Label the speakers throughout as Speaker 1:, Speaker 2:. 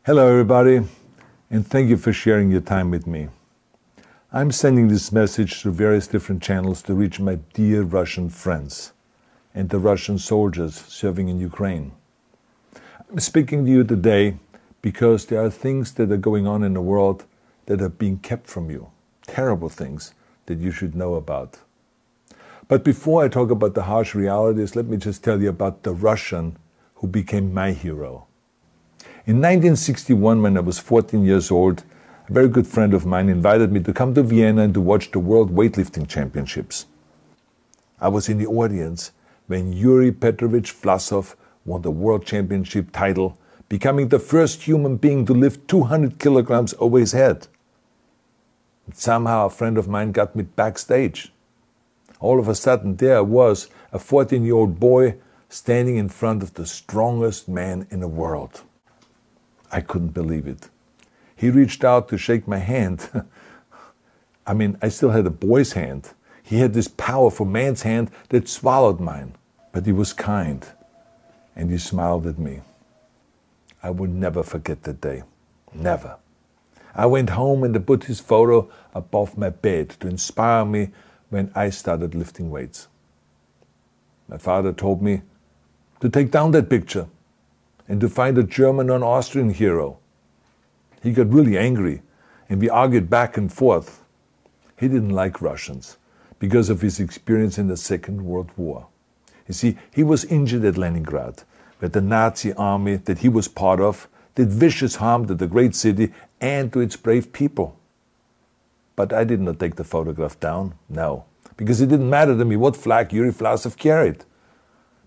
Speaker 1: Hello everybody, and thank you for sharing your time with me. I'm sending this message through various different channels to reach my dear Russian friends and the Russian soldiers serving in Ukraine. I'm speaking to you today because there are things that are going on in the world that are being kept from you, terrible things that you should know about. But before I talk about the harsh realities, let me just tell you about the Russian who became my hero. In 1961, when I was 14 years old, a very good friend of mine invited me to come to Vienna and to watch the World Weightlifting Championships. I was in the audience when Yuri Petrovich Vlasov won the World Championship title, becoming the first human being to lift 200 kilograms over his head. And somehow a friend of mine got me backstage. All of a sudden, there I was, a 14-year-old boy, standing in front of the strongest man in the world. I couldn't believe it. He reached out to shake my hand. I still had a boy's hand. He had this powerful man's hand that swallowed mine. But he was kind, and he smiled at me. I will never forget that day. Never. I went home and I put his photo above my bed to inspire me when I started lifting weights. My father told me to take down that picture and to find a German or an Austrian hero. He got really angry, and we argued back and forth. He didn't like Russians because of his experience in the Second World War. You see, he was injured at Leningrad, where the Nazi army that he was part of did vicious harm to the great city and to its brave people. But I did not take the photograph down, no, because it didn't matter to me what flag Yuri Vlasov carried.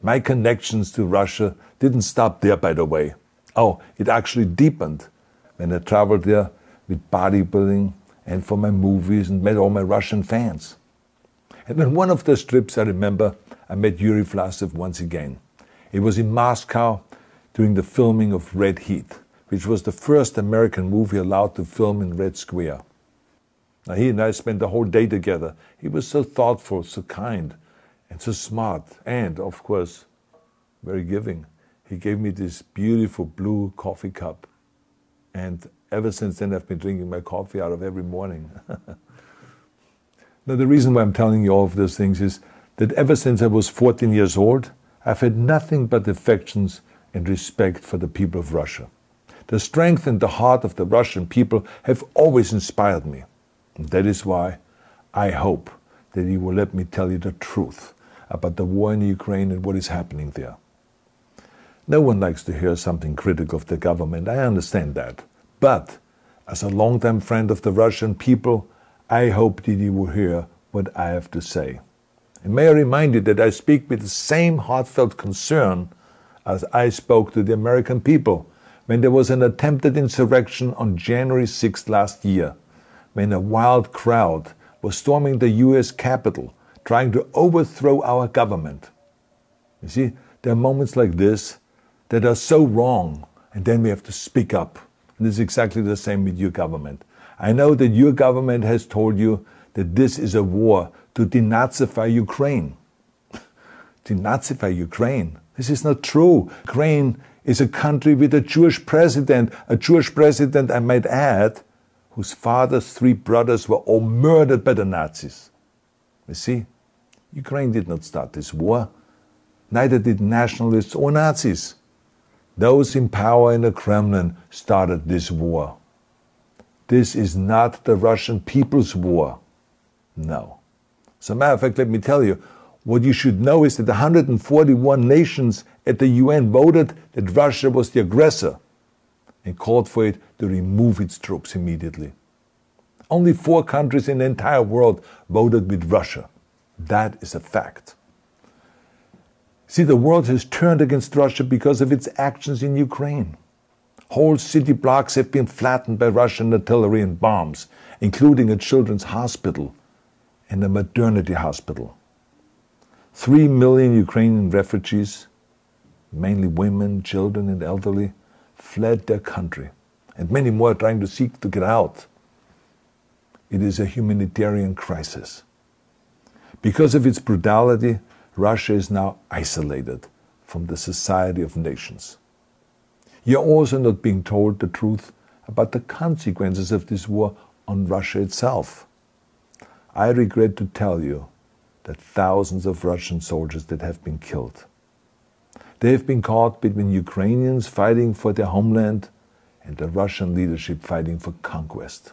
Speaker 1: My connections to Russia didn't stop there, by the way. Oh, it actually deepened when I traveled there with bodybuilding and for my movies and met all my Russian fans. And on one of those trips, I remember, I met Yuri Vlasov once again. It was in Moscow during the filming of Red Heat, which was the first American movie allowed to film in Red Square. Now, he and I spent the whole day together. He was so thoughtful, so kind, and so smart, and, of course, very giving. He gave me this beautiful blue coffee cup. And ever since then, I've been drinking my coffee out of every morning. Now, the reason why I'm telling you all of those things is that ever since I was 14 years old, I've had nothing but affections and respect for the people of Russia. The strength and the heart of the Russian people have always inspired me. And that is why I hope that you will let me tell you the truth about the war in Ukraine and what is happening there. No one likes to hear something critical of the government, I understand that. But as a longtime friend of the Russian people, I hope that you will hear what I have to say. And may I remind you that I speak with the same heartfelt concern as I spoke to the American people when there was an attempted insurrection on January 6th last year, when a wild crowd was storming the US Capitol, trying to overthrow our government. You see, there are moments like this that are so wrong, and then we have to speak up. And it's exactly the same with your government. I know that your government has told you that this is a war to denazify Ukraine. Denazify Ukraine? This is not true. Ukraine is a country with a Jewish president, I might add, whose father's 3 brothers were all murdered by the Nazis. You see, Ukraine did not start this war. Neither did nationalists or Nazis. Those in power in the Kremlin started this war. This is not the Russian people's war. No. As a matter of fact, let me tell you, what you should know is that 141 nations at the UN voted that Russia was the aggressor and called for it to remove its troops immediately. Only 4 countries in the entire world voted with Russia. That is a fact. See, the world has turned against Russia because of its actions in Ukraine. Whole city blocks have been flattened by Russian artillery and bombs, including a children's hospital and a maternity hospital. 3 million Ukrainian refugees, mainly women, children, and elderly, fled their country, and many more are trying to seek to get out. It is a humanitarian crisis. Because of its brutality, Russia is now isolated from the society of nations. You're also not being told the truth about the consequences of this war on Russia itself. I regret to tell you that thousands of Russian soldiers that have been killed. They have been caught between Ukrainians fighting for their homeland and the Russian leadership fighting for conquest.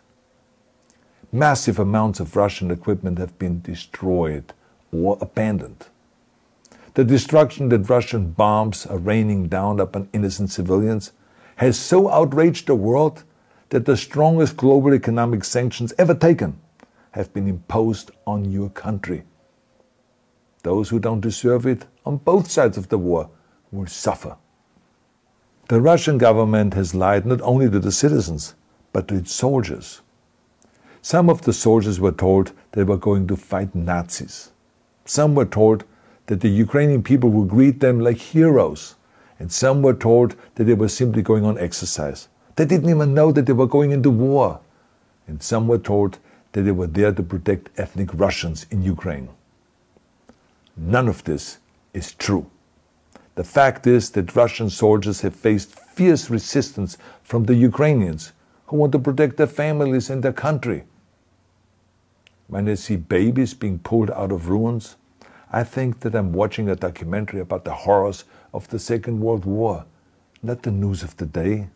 Speaker 1: Massive amounts of Russian equipment have been destroyed or abandoned. The destruction that Russian bombs are raining down upon innocent civilians has so outraged the world that the strongest global economic sanctions ever taken have been imposed on your country. Those who don't deserve it on both sides of the war will suffer. The Russian government has lied not only to the citizens, but to its soldiers. Some of the soldiers were told they were going to fight Nazis. Some were told that the Ukrainian people would greet them like heroes, and some were told that they were simply going on exercise. They didn't even know that they were going into war. And some were told that they were there to protect ethnic Russians in Ukraine. None of this is true. The fact is that Russian soldiers have faced fierce resistance from the Ukrainians who want to protect their families and their country. When I see babies being pulled out of ruins, I think that I'm watching a documentary about the horrors of the Second World War, not the news of the day.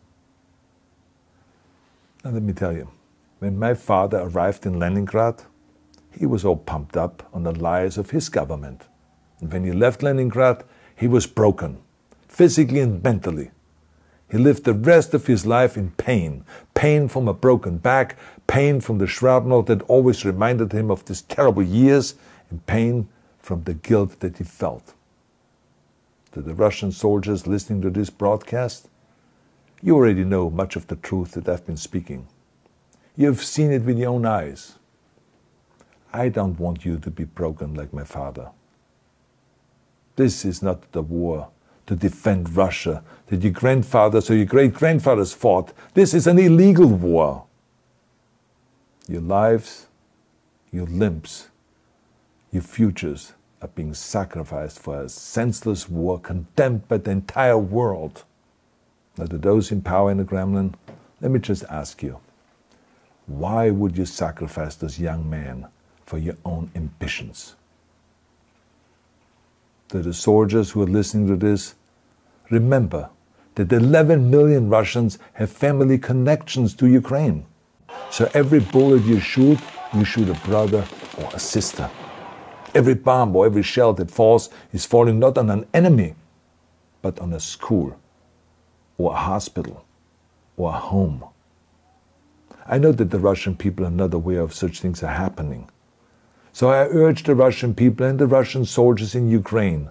Speaker 1: Now let me tell you, when my father arrived in Leningrad, he was all pumped up on the lies of his government. And when he left Leningrad, he was broken, physically and mentally. He lived the rest of his life in pain. Pain from a broken back, pain from the shrapnel that always reminded him of these terrible years, and pain from the guilt that he felt. To the Russian soldiers listening to this broadcast, you already know much of the truth that I've been speaking. You have seen it with your own eyes. I don't want you to be broken like my father. This is not the war to defend Russia that your grandfathers or your great-grandfathers fought. This is an illegal war. Your lives, your limbs, your futures are being sacrificed for a senseless war condemned by the entire world. Now, to those in power in the Kremlin, let me just ask you, why would you sacrifice those young men for your own ambitions? To the soldiers who are listening to this, remember that 11 million Russians have family connections to Ukraine. So every bullet you shoot a brother or a sister. Every bomb or every shell that falls is falling not on an enemy, but on a school, or a hospital, or a home. I know that the Russian people are not aware of such things are happening. So I urge the Russian people and the Russian soldiers in Ukraine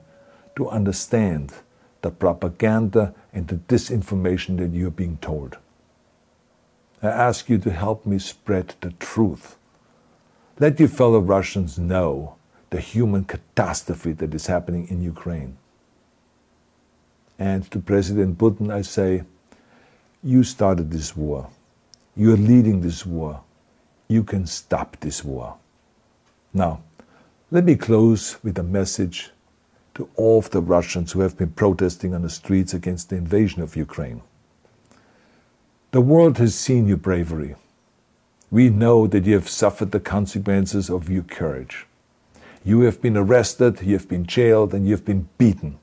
Speaker 1: to understand the propaganda and the disinformation that you are being told. I ask you to help me spread the truth. Let your fellow Russians know the human catastrophe that is happening in Ukraine. And to President Putin I say, you started this war. You are leading this war. You can stop this war. Now, let me close with a message to all of the Russians who have been protesting on the streets against the invasion of Ukraine. The world has seen your bravery. We know that you have suffered the consequences of your courage. You have been arrested, you have been jailed, and you have been beaten.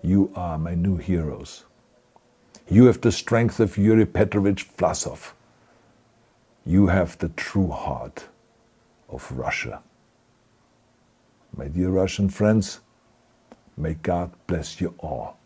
Speaker 1: You are my new heroes. You have the strength of Yuri Petrovich Vlasov. You have the true heart of Russia. My dear Russian friends, may God bless you all.